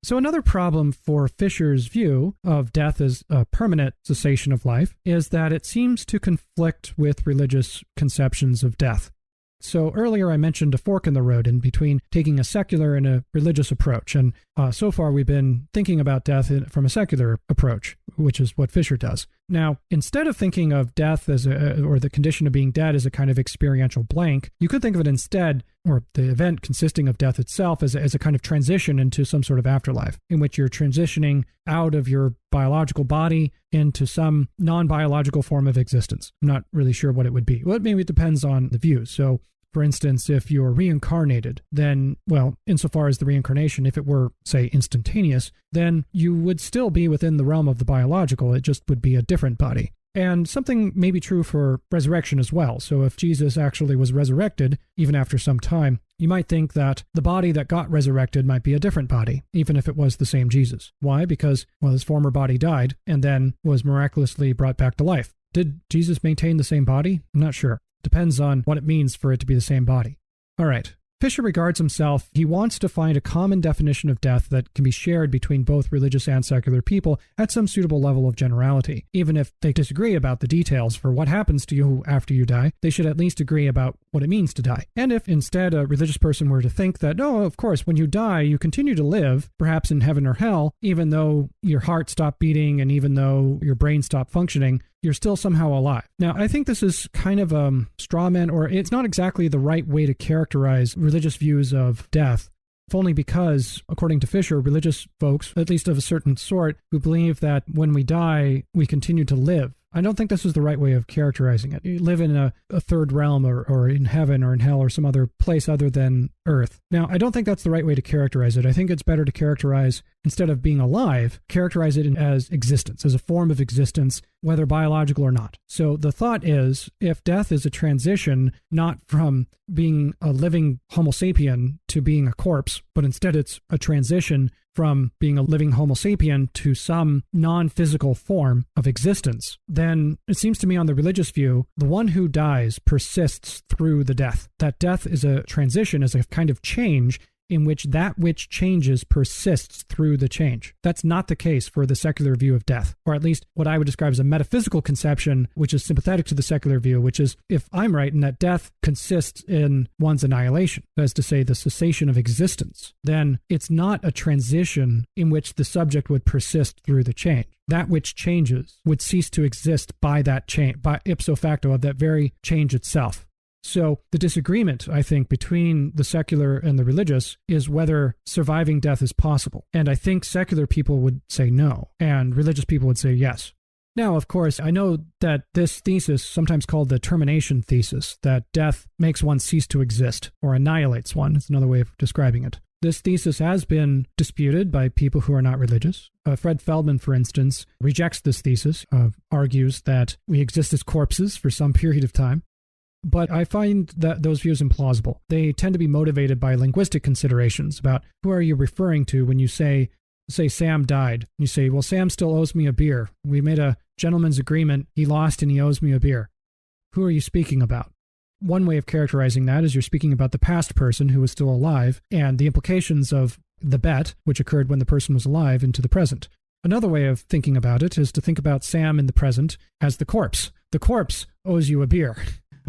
So another problem for Fischer's view of death as a permanent cessation of life is that it seems to conflict with religious conceptions of death. So earlier I mentioned a fork in the road in between taking a secular and a religious approach. And so far we've been thinking about death from a secular approach, which is what Fischer does. Now, instead of thinking of death as or the condition of being dead as a kind of experiential blank, you could think of it instead, or the event consisting of death itself, as a kind of transition into some sort of afterlife, in which you're transitioning out of your biological body into some non-biological form of existence. I'm not really sure what it would be. Well, maybe it depends on the views. So, for instance, if you're reincarnated, then, well, insofar as the reincarnation, if it were, say, instantaneous, then you would still be within the realm of the biological. It just would be a different body. And something may be true for resurrection as well. So if Jesus actually was resurrected, even after some time, you might think that the body that got resurrected might be a different body, even if it was the same Jesus. Why? Because, well, his former body died and then was miraculously brought back to life. Did Jesus maintain the same body? I'm not sure. Depends on what it means for it to be the same body. All right. Fischer regards himself, he wants to find a common definition of death that can be shared between both religious and secular people at some suitable level of generality. Even if they disagree about the details for what happens to you after you die, they should at least agree about what it means to die. And if instead a religious person were to think that, no, of course, when you die, you continue to live, perhaps in heaven or hell, even though your heart stopped beating and even though your brain stopped functioning, you're still somehow alive. Now, I think this is kind of a straw man, or it's not exactly the right way to characterize religious views of death, if only because, according to Fischer, religious folks, at least of a certain sort, who believe that when we die, we continue to live. I don't think this is the right way of characterizing it. You live in a third realm or in heaven or in hell or some other place other than Earth. Now, I don't think that's the right way to characterize it. I think it's better to characterize, instead of being alive, characterize it as existence, as a form of existence, whether biological or not. So the thought is, if death is a transition, not from being a living Homo sapien to being a corpse, but instead it's a transition from being a living Homo sapien to some non-physical form of existence, then it seems to me on the religious view, the one who dies persists through the death. That death is a transition, is a kind of change in which that which changes persists through the change. That's not the case for the secular view of death, or at least what I would describe as a metaphysical conception, which is sympathetic to the secular view, which is, if I'm right in that death consists in one's annihilation, that is to say, the cessation of existence, then it's not a transition in which the subject would persist through the change. That which changes would cease to exist by that change, by ipso facto of that very change itself. So the disagreement, I think, between the secular and the religious is whether surviving death is possible. And I think secular people would say no, and religious people would say yes. Now, of course, I know that this thesis, sometimes called the termination thesis, that death makes one cease to exist, or annihilates one, is another way of describing it. This thesis has been disputed by people who are not religious. Fred Feldman, for instance, rejects this thesis, argues that we exist as corpses for some period of time. But I find that those views implausible. They tend to be motivated by linguistic considerations about who are you referring to when you say Sam died. You say, well, Sam still owes me a beer. We made a gentleman's agreement. He lost and he owes me a beer. Who are you speaking about? One way of characterizing that is you're speaking about the past person who was still alive and the implications of the bet, which occurred when the person was alive, into the present. Another way of thinking about it is to think about Sam in the present as the corpse. The corpse owes you a beer,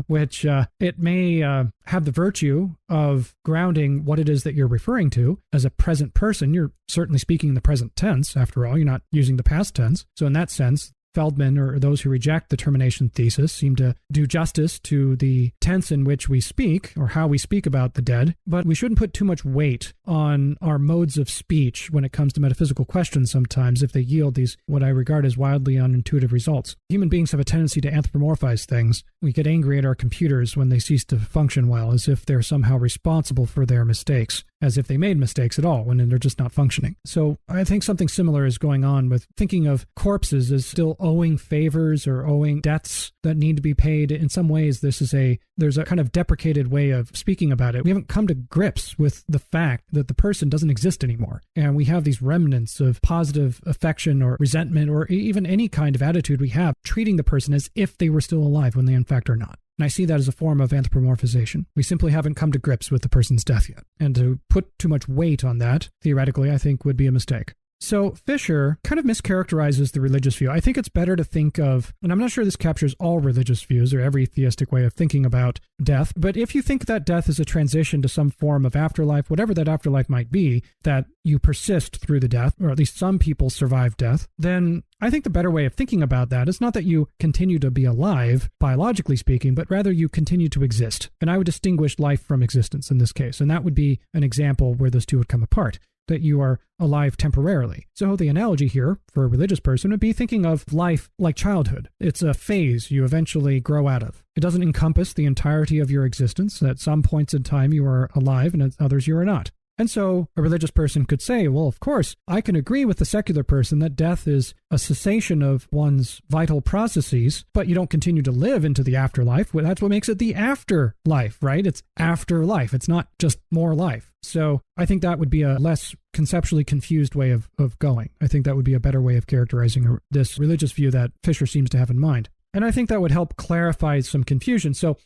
which it may have the virtue of grounding what it is that you're referring to as a present person. You're certainly speaking in the present tense, after all. You're not using the past tense. So in that sense, Feldman, or those who reject the termination thesis, seem to do justice to the tense in which we speak, or how we speak about the dead, but we shouldn't put too much weight on our modes of speech when it comes to metaphysical questions sometimes if they yield these, what I regard as wildly unintuitive results. Human beings have a tendency to anthropomorphize things. We get angry at our computers when they cease to function well, as if they're somehow responsible for their mistakes, as if they made mistakes at all when they're just not functioning. So I think something similar is going on with thinking of corpses as still owing favors or owing debts that need to be paid. In some ways, there's a kind of deprecated way of speaking about it. We haven't come to grips with the fact that the person doesn't exist anymore. And we have these remnants of positive affection or resentment or even any kind of attitude we have, treating the person as if they were still alive when they in fact are not. And I see that as a form of anthropomorphization. We simply haven't come to grips with the person's death yet. And to put too much weight on that, theoretically, I think would be a mistake. So Fischer kind of mischaracterizes the religious view. I think it's better to think of, and I'm not sure this captures all religious views or every theistic way of thinking about death, but if you think that death is a transition to some form of afterlife, whatever that afterlife might be, that you persist through the death, or at least some people survive death, then I think the better way of thinking about that is not that you continue to be alive, biologically speaking, but rather you continue to exist. And I would distinguish life from existence in this case, and that would be an example where those two would come apart, that you are alive temporarily. So the analogy here for a religious person would be thinking of life like childhood. It's a phase you eventually grow out of. It doesn't encompass the entirety of your existence. At some points in time you are alive and at others you are not. And so a religious person could say, well, of course, I can agree with the secular person that death is a cessation of one's vital processes, but you don't continue to live into the afterlife. Well, that's what makes it the afterlife, right? It's afterlife. It's not just more life. So I think that would be a less conceptually confused way of going. I think that would be a better way of characterizing this religious view that Fischer seems to have in mind. And I think that would help clarify some confusion. So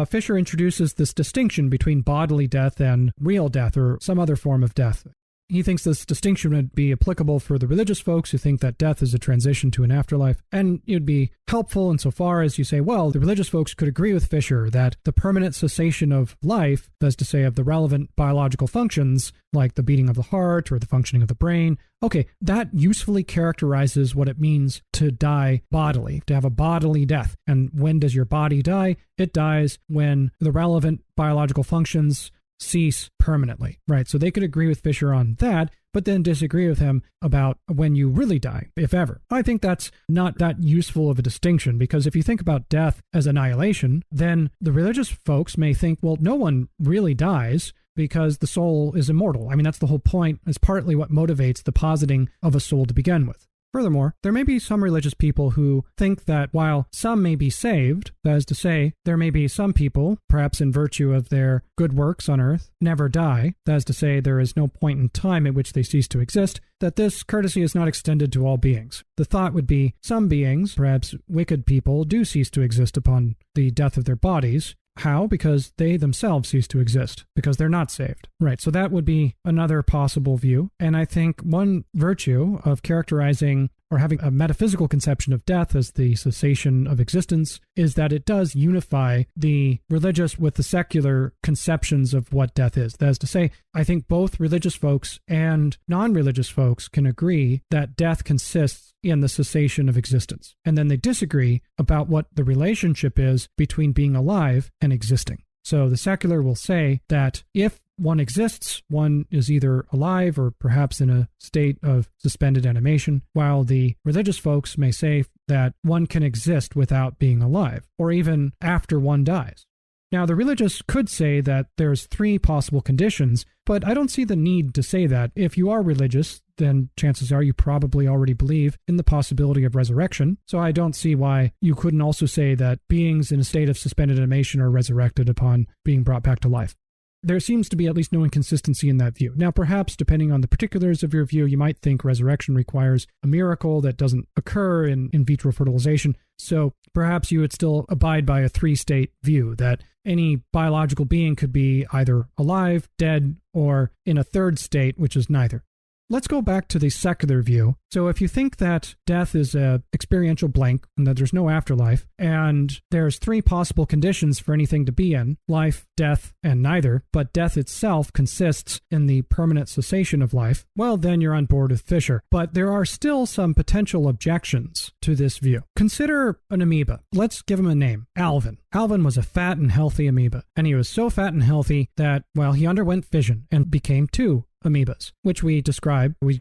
Fischer introduces this distinction between bodily death and real death or some other form of death. He thinks this distinction would be applicable for the religious folks who think that death is a transition to an afterlife. And it would be helpful insofar as you say, well, the religious folks could agree with Fischer that the permanent cessation of life, that is to say of the relevant biological functions, like the beating of the heart or the functioning of the brain, okay, that usefully characterizes what it means to die bodily, to have a bodily death. And when does your body die? It dies when the relevant biological functions cease permanently, right? So they could agree with Fischer on that, but then disagree with him about when you really die, if ever. I think that's not that useful of a distinction, because if you think about death as annihilation, then the religious folks may think, well, no one really dies because the soul is immortal. I mean, that's the whole point. It's partly what motivates the positing of a soul to begin with. Furthermore, there may be some religious people who think that while some may be saved, that is to say, there may be some people, perhaps in virtue of their good works on earth, never die, that is to say, there is no point in time at which they cease to exist, that this courtesy is not extended to all beings. The thought would be some beings, perhaps wicked people, do cease to exist upon the death of their bodies. How? Because they themselves cease to exist, because they're not saved. Right, so that would be another possible view. And I think one virtue of characterizing or having a metaphysical conception of death as the cessation of existence is that it does unify the religious with the secular conceptions of what death is. That is to say, I think both religious folks and non-religious folks can agree that death consists in the cessation of existence. And then they disagree about what the relationship is between being alive and existing. So the secular will say that if one exists, one is either alive or perhaps in a state of suspended animation, while the religious folks may say that one can exist without being alive, or even after one dies. Now, the religious could say that there's three possible conditions, but I don't see the need to say that. If you are religious, then chances are you probably already believe in the possibility of resurrection. So I don't see why you couldn't also say that beings in a state of suspended animation are resurrected upon being brought back to life. There seems to be at least no inconsistency in that view. Now, perhaps, depending on the particulars of your view, you might think resurrection requires a miracle that doesn't occur in vitro fertilization. So perhaps you would still abide by a three-state view that any biological being could be either alive, dead, or in a third state, which is neither. Let's go back to the secular view. So if you think that death is an experiential blank and that there's no afterlife, and there's three possible conditions for anything to be in, life, death, and neither, but death itself consists in the permanent cessation of life, well, then you're on board with Fischer. But there are still some potential objections to this view. Consider an amoeba. Let's give him a name, Alvin. Alvin was a fat and healthy amoeba, and he was so fat and healthy that, well, he underwent fission and became two amoebas, which we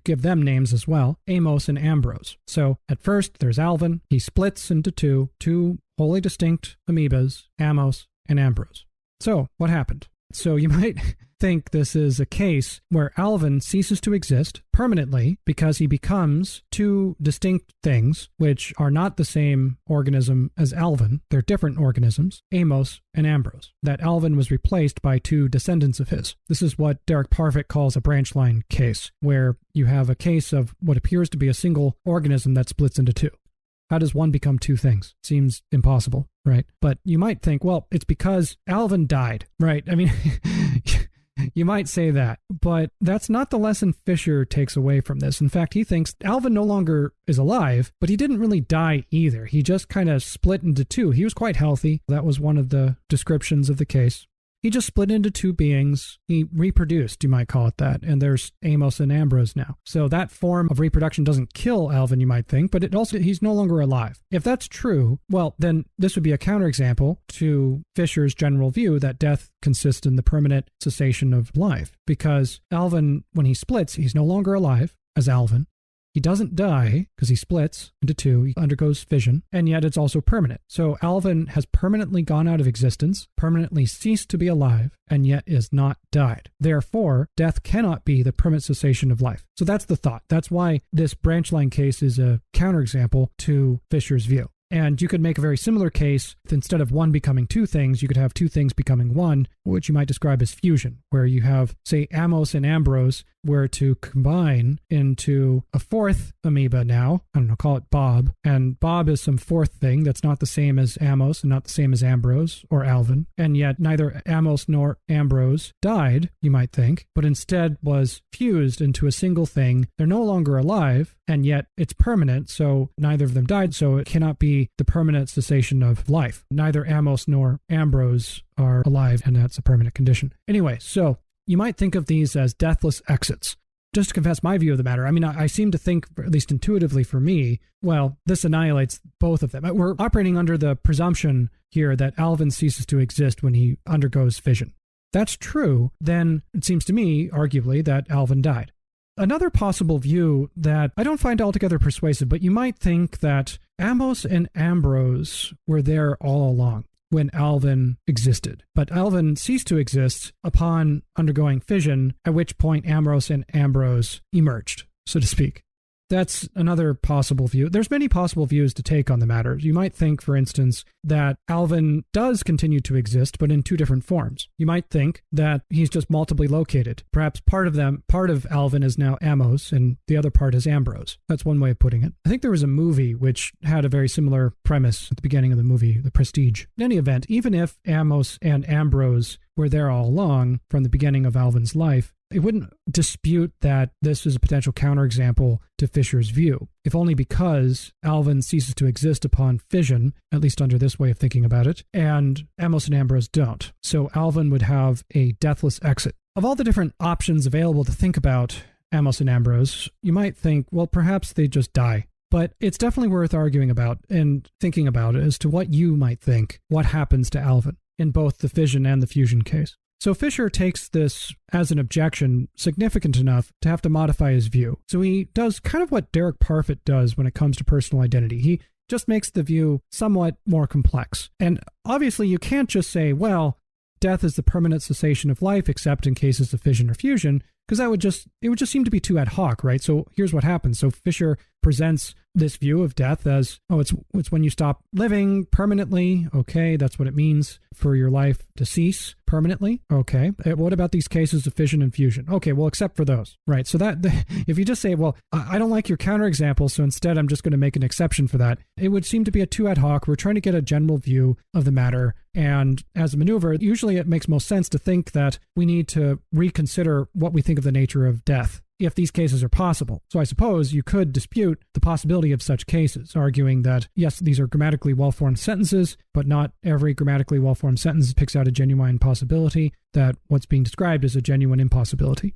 give them names as well, Amos and Ambrose. So at first there's Alvin, he splits into two wholly distinct amoebas, Amos and Ambrose. So what happened? So you might think this is a case where Alvin ceases to exist permanently because he becomes two distinct things, which are not the same organism as Alvin. They're different organisms, Amos and Ambrose. That Alvin was replaced by two descendants of his. This is what Derek Parfit calls a branch line case, where you have a case of what appears to be a single organism that splits into two. How does one become two things? Seems impossible, right? But you might think, well, it's because Alvin died, right? I mean, you might say that, but that's not the lesson Fischer takes away from this. In fact, he thinks Alvin no longer is alive, but he didn't really die either. He just kind of split into two. He was quite healthy. That was one of the descriptions of the case. He just split into two beings. He reproduced, you might call it that. And there's Amos and Ambrose now. So that form of reproduction doesn't kill Alvin, you might think, but it also, he's no longer alive. If that's true, well, then this would be a counterexample to Fischer's general view that death consists in the permanent cessation of life. Because Alvin, when he splits, he's no longer alive as Alvin. He doesn't die because he splits into two, he undergoes fission, and yet it's also permanent. So Alvin has permanently gone out of existence, permanently ceased to be alive, and yet is not died. Therefore, death cannot be the permanent cessation of life. So that's the thought. That's why this branch line case is a counterexample to Fischer's view. And you could make a very similar case. Instead of one becoming two things, you could have two things becoming one, which you might describe as fusion, where you have, say, Amos and Ambrose were to combine into a fourth amoeba now. I don't know, call it Bob. And Bob is some fourth thing that's not the same as Amos and not the same as Ambrose or Alvin. And yet neither Amos nor Ambrose died, you might think, but instead was fused into a single thing. They're no longer alive, and yet it's permanent, so neither of them died, so it cannot be the permanent cessation of life. Neither Amos nor Ambrose are alive, and that's a permanent condition. Anyway, so you might think of these as deathless exits. Just to confess my view of the matter, I mean, I seem to think, at least intuitively for me, well, this annihilates both of them. We're operating under the presumption here that Alvin ceases to exist when he undergoes fission. That's true, then it seems to me, arguably, that Alvin died. Another possible view that I don't find altogether persuasive, but you might think that Amos and Ambrose were there all along when Alvin existed. But Alvin ceased to exist upon undergoing fission, at which point Amos and Ambrose emerged, so to speak. That's another possible view. There's many possible views to take on the matter. You might think, for instance, that Alvin does continue to exist, but in two different forms. You might think that he's just multiply located. Perhaps part of Alvin is now Amos, and the other part is Ambrose. That's one way of putting it. I think there was a movie which had a very similar premise at the beginning of the movie, The Prestige. In any event, even if Amos and Ambrose were there all along from the beginning of Alvin's life, it wouldn't dispute that this is a potential counterexample to Fischer's view, if only because Alvin ceases to exist upon fission, at least under this way of thinking about it, and Amos and Ambrose don't. So Alvin would have a deathless exit. Of all the different options available to think about Amos and Ambrose, you might think, well, perhaps they just die. But it's definitely worth arguing about and thinking about it as to what you might think, what happens to Alvin in both the fission and the fusion case. So Fischer takes this as an objection significant enough to have to modify his view. So he does kind of what Derek Parfit does when it comes to personal identity. He just makes the view somewhat more complex. And obviously you can't just say, well, death is the permanent cessation of life except in cases of fission or fusion, because it would just seem to be too ad hoc, right? So here's what happens. So Fischer presents this view of death as, oh, it's when you stop living permanently. Okay, that's what it means for your life to cease permanently. Okay, what about these cases of fission and fusion? Okay, well, except for those, right? So that if you just say, well, I don't like your counterexample, so instead I'm just going to make an exception for that, it would seem to be a too ad hoc. We're trying to get a general view of the matter. And as a maneuver, usually it makes most sense to think that we need to reconsider what we think of the nature of death, if these cases are possible. So I suppose you could dispute the possibility of such cases, arguing that, yes, these are grammatically well-formed sentences, but not every grammatically well-formed sentence picks out a genuine possibility, that what's being described is a genuine impossibility.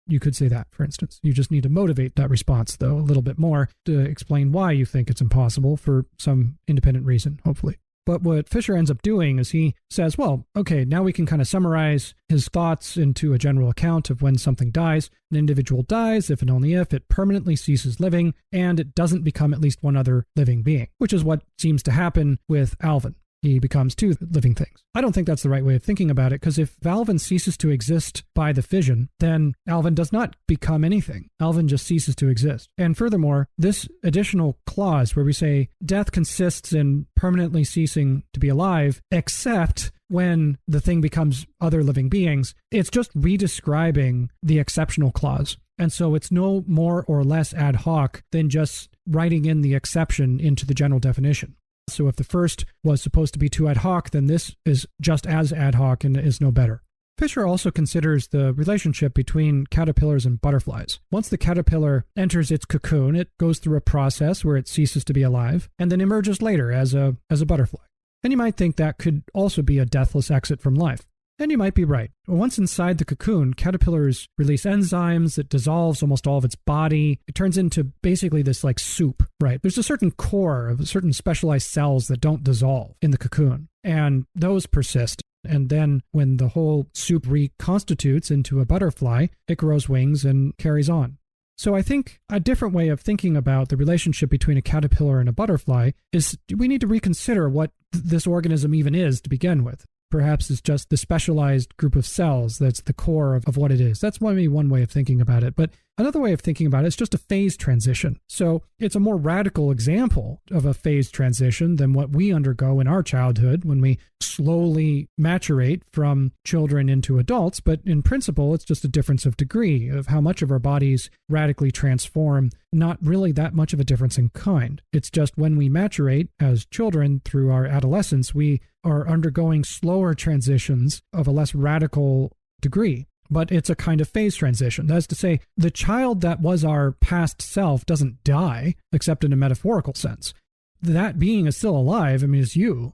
You could say that, for instance. You just need to motivate that response, though, a little bit more to explain why you think it's impossible for some independent reason, hopefully. But what Fischer ends up doing is he says, well, okay, now we can kind of summarize his thoughts into a general account of when something dies. An individual dies if and only if it permanently ceases living and it doesn't become at least one other living being, which is what seems to happen with Alvin. He becomes two living things. I don't think that's the right way of thinking about it, because if Alvin ceases to exist by the fission, then Alvin does not become anything. Alvin just ceases to exist. And furthermore, this additional clause where we say death consists in permanently ceasing to be alive, except when the thing becomes other living beings, it's just redescribing the exceptional clause. And so it's no more or less ad hoc than just writing in the exception into the general definition. So if the first was supposed to be too ad hoc, then this is just as ad hoc and is no better. Fischer also considers the relationship between caterpillars and butterflies. Once the caterpillar enters its cocoon, it goes through a process where it ceases to be alive and then emerges later as a butterfly. And you might think that could also be a deathless exit from life. And you might be right. Once inside the cocoon, caterpillars release enzymes. It dissolves almost all of its body. It turns into basically this like soup, right? There's a certain core of certain specialized cells that don't dissolve in the cocoon, and those persist. And then when the whole soup reconstitutes into a butterfly, it grows wings and carries on. So I think a different way of thinking about the relationship between a caterpillar and a butterfly is we need to reconsider what this organism even is to begin with. Perhaps it's just the specialized group of cells that's the core of what it is. That's maybe one way of thinking about it. But another way of thinking about it is just a phase transition. So it's a more radical example of a phase transition than what we undergo in our childhood when we slowly maturate from children into adults. But in principle, it's just a difference of degree of how much of our bodies radically transform, not really that much of a difference in kind. It's just when we maturate as children through our adolescence, we are undergoing slower transitions of a less radical degree. But it's a kind of phase transition. That is to say, the child that was our past self doesn't die, except in a metaphorical sense. That being is still alive. I mean, it's you.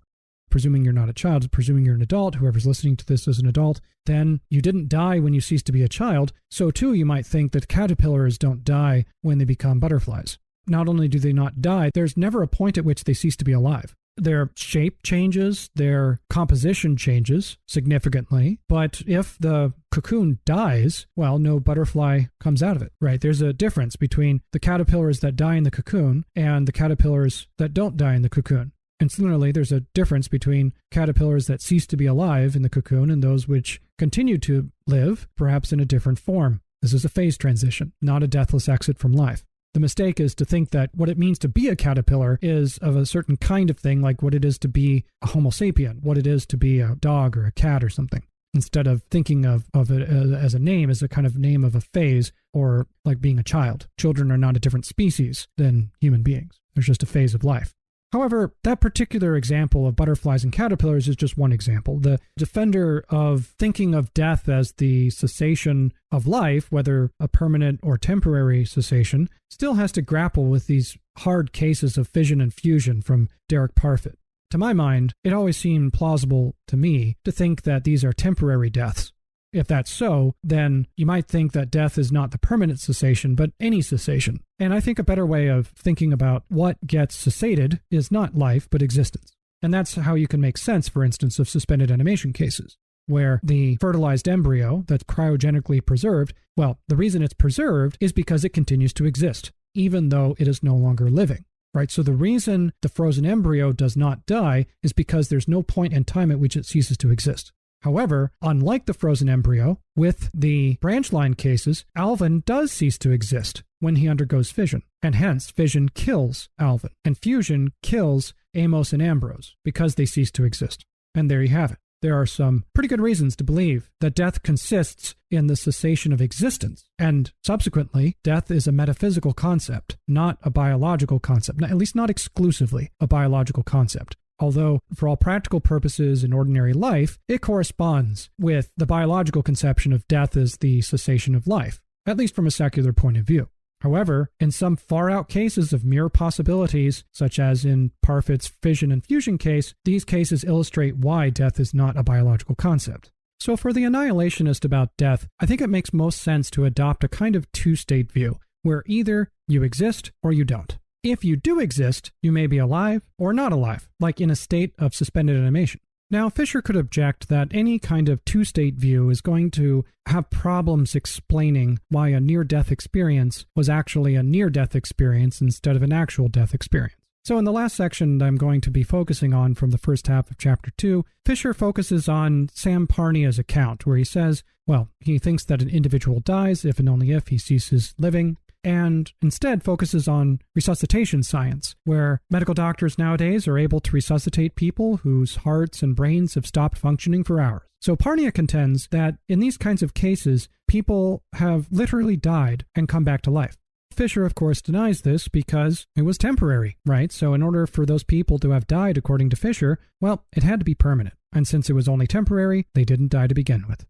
Presuming you're not a child, presuming you're an adult, whoever's listening to this is an adult, then you didn't die when you ceased to be a child. So too, you might think that caterpillars don't die when they become butterflies. Not only do they not die, there's never a point at which they cease to be alive. Their shape changes, their composition changes significantly, but if the cocoon dies, well, no butterfly comes out of it, right? There's a difference between the caterpillars that die in the cocoon and the caterpillars that don't die in the cocoon. And similarly, there's a difference between caterpillars that cease to be alive in the cocoon and those which continue to live, perhaps in a different form. This is a phase transition, not a deathless exit from life. The mistake is to think that what it means to be a caterpillar is of a certain kind of thing, like what it is to be a Homo sapien, what it is to be a dog or a cat or something, instead of thinking of it as a name, as a kind of name of a phase, or like being a child. Children are not a different species than human beings. There's just a phase of life. However, that particular example of butterflies and caterpillars is just one example. The defender of thinking of death as the cessation of life, whether a permanent or temporary cessation, still has to grapple with these hard cases of fission and fusion from Derek Parfit. To my mind, it always seemed plausible to me to think that these are temporary deaths. If that's so, then you might think that death is not the permanent cessation, but any cessation. And I think a better way of thinking about what gets cessated is not life, but existence. And that's how you can make sense, for instance, of suspended animation cases, where the fertilized embryo that's cryogenically preserved, well, the reason it's preserved is because it continues to exist, even though it is no longer living. Right? So the reason the frozen embryo does not die is because there's no point in time at which it ceases to exist. However, unlike the frozen embryo, with the branch line cases, Alvin does cease to exist when he undergoes fission, and hence fission kills Alvin, and fusion kills Amos and Ambrose, because they cease to exist. And there you have it. There are some pretty good reasons to believe that death consists in the cessation of existence, and subsequently, death is a metaphysical concept, not a biological concept, at least not exclusively a biological concept. Although, for all practical purposes in ordinary life, it corresponds with the biological conception of death as the cessation of life, at least from a secular point of view. However, in some far-out cases of mere possibilities, such as in Parfit's fission and fusion case, these cases illustrate why death is not a biological concept. So for the annihilationist about death, I think it makes most sense to adopt a kind of two-state view, where either you exist or you don't. If you do exist, you may be alive or not alive, like in a state of suspended animation. Now, Fischer could object that any kind of two-state view is going to have problems explaining why a near-death experience was actually a near-death experience instead of an actual death experience. So in the last section I'm going to be focusing on from the first half of Chapter 2, Fischer focuses on Sam Parnia's account, where he says, well, he thinks that an individual dies if and only if he ceases living, and instead focuses on resuscitation science, where medical doctors nowadays are able to resuscitate people whose hearts and brains have stopped functioning for hours. So Parnia contends that in these kinds of cases, people have literally died and come back to life. Fischer, of course, denies this because it was temporary, right? So in order for those people to have died, according to Fischer, well, it had to be permanent. And since it was only temporary, they didn't die to begin with.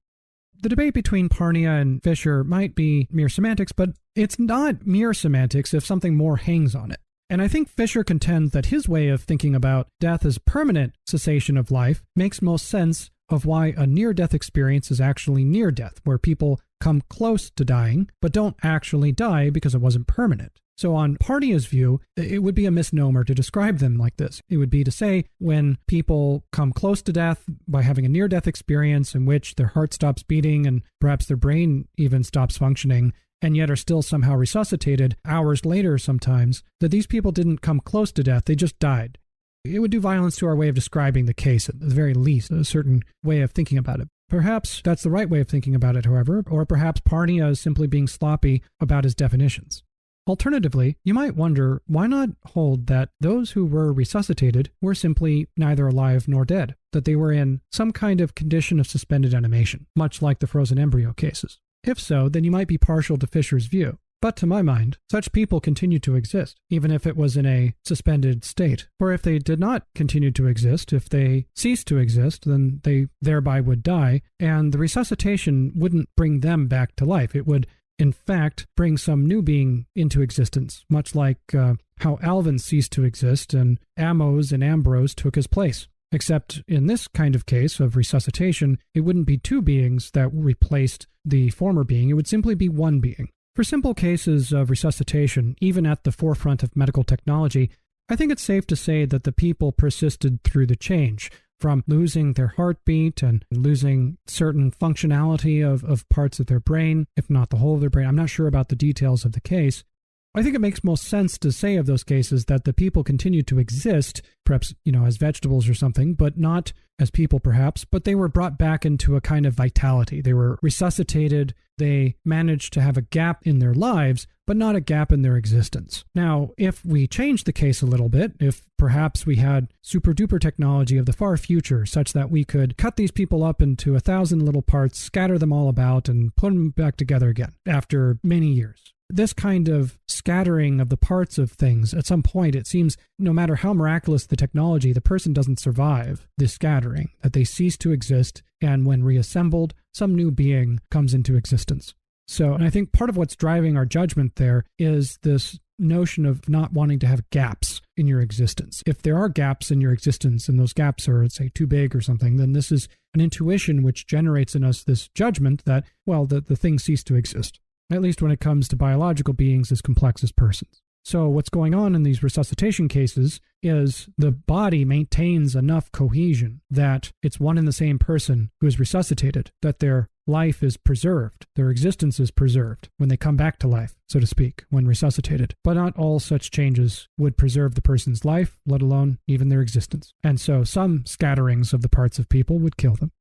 The debate between Parnia and Fischer might be mere semantics, but it's not mere semantics if something more hangs on it. And I think Fischer contends that his way of thinking about death as permanent cessation of life makes most sense of why a near-death experience is actually near death, where people come close to dying, but don't actually die because it wasn't permanent. So on Parnia's view, it would be a misnomer to describe them like this. It would be to say when people come close to death by having a near-death experience in which their heart stops beating and perhaps their brain even stops functioning, and yet are still somehow resuscitated hours later sometimes, that these people didn't come close to death, they just died. It would do violence to our way of describing the case, at the very least, a certain way of thinking about it. Perhaps that's the right way of thinking about it, however, or perhaps Parnia is simply being sloppy about his definitions. Alternatively, you might wonder, why not hold that those who were resuscitated were simply neither alive nor dead, that they were in some kind of condition of suspended animation, much like the frozen embryo cases? If so, then you might be partial to Fischer's view. But to my mind, such people continue to exist, even if it was in a suspended state. Or if they did not continue to exist, if they ceased to exist, then they thereby would die, and the resuscitation wouldn't bring them back to life. It would, in fact, bring some new being into existence, much like how Alvin ceased to exist and Amos and Ambrose took his place. Except in this kind of case of resuscitation, it wouldn't be two beings that replaced the former being, it would simply be one being. For simple cases of resuscitation, even at the forefront of medical technology, I think it's safe to say that the people persisted through the change, from losing their heartbeat and losing certain functionality of parts of their brain, if not the whole of their brain. I'm not sure about the details of the case. I think it makes most sense to say of those cases that the people continued to exist, perhaps, as vegetables or something, but not as people perhaps, but they were brought back into a kind of vitality. They were resuscitated. They managed to have a gap in their lives, but not a gap in their existence. Now, if we change the case a little bit, if perhaps we had super duper technology of the far future such that we could cut these people up into 1,000 little parts, scatter them all about, and put them back together again after many years. This kind of scattering of the parts of things, at some point, it seems no matter how miraculous the technology, the person doesn't survive this scattering, that they cease to exist, and when reassembled, some new being comes into existence. And I think part of what's driving our judgment there is this notion of not wanting to have gaps in your existence. If there are gaps in your existence and those gaps are, say, too big or something, then this is an intuition which generates in us this judgment that, well, the thing ceased to exist. At least when it comes to biological beings as complex as persons. So what's going on in these resuscitation cases is the body maintains enough cohesion that it's one and the same person who is resuscitated, that their life is preserved, their existence is preserved when they come back to life, so to speak, when resuscitated. But not all such changes would preserve the person's life, let alone even their existence. And so some scatterings of the parts of people would kill them.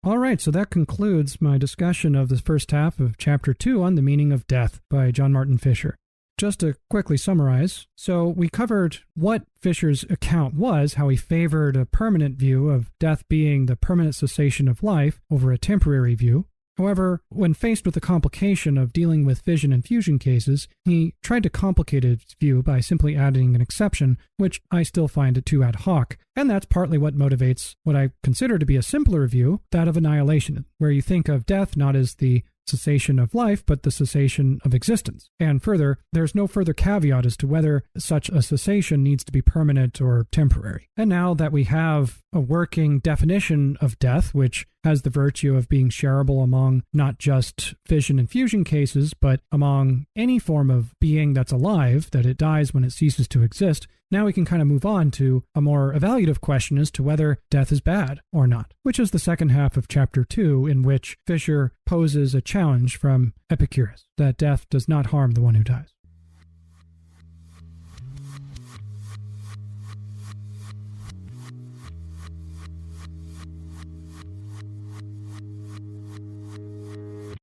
All right, so that concludes my discussion of the first half of Chapter 2 on the meaning of death by John Martin Fischer. Just to quickly summarize, so we covered what Fischer's account was, how he favored a permanent view of death being the permanent cessation of life over a temporary view. However, when faced with the complication of dealing with fission and fusion cases, he tried to complicate his view by simply adding an exception, which I still find too ad hoc. And that's partly what motivates what I consider to be a simpler view, that of annihilation, where you think of death not as the cessation of life, but the cessation of existence. And further, there's no further caveat as to whether such a cessation needs to be permanent or temporary. And now that we have a working definition of death, which has the virtue of being shareable among not just fission and fusion cases, but among any form of being that's alive, that it dies when it ceases to exist, now we can kind of move on to a more evaluative question as to whether death is bad or not, which is the second half of Chapter 2, in which Fischer poses a challenge from Epicurus, that death does not harm the one who dies.